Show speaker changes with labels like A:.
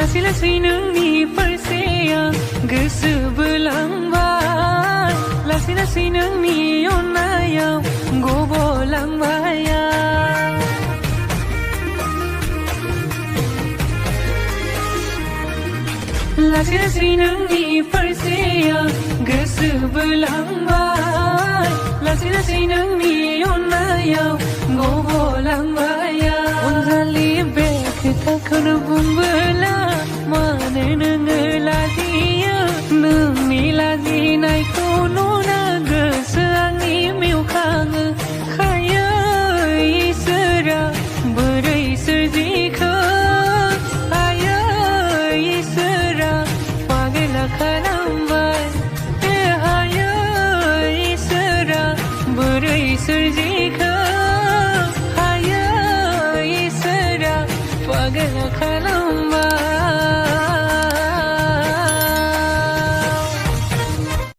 A: लासै लासै नोंनि फारसे आं गोसो बोलांबाय लासै लासै नोंनि अननायाव गब'लांबाय आं लासै लासै नोंनि फारसे आं गोसो बोलांबाय लासै लासै नोंनि अननायाव गब'लांबाय आं अनजालि बे खोथाखौनो बुंबाय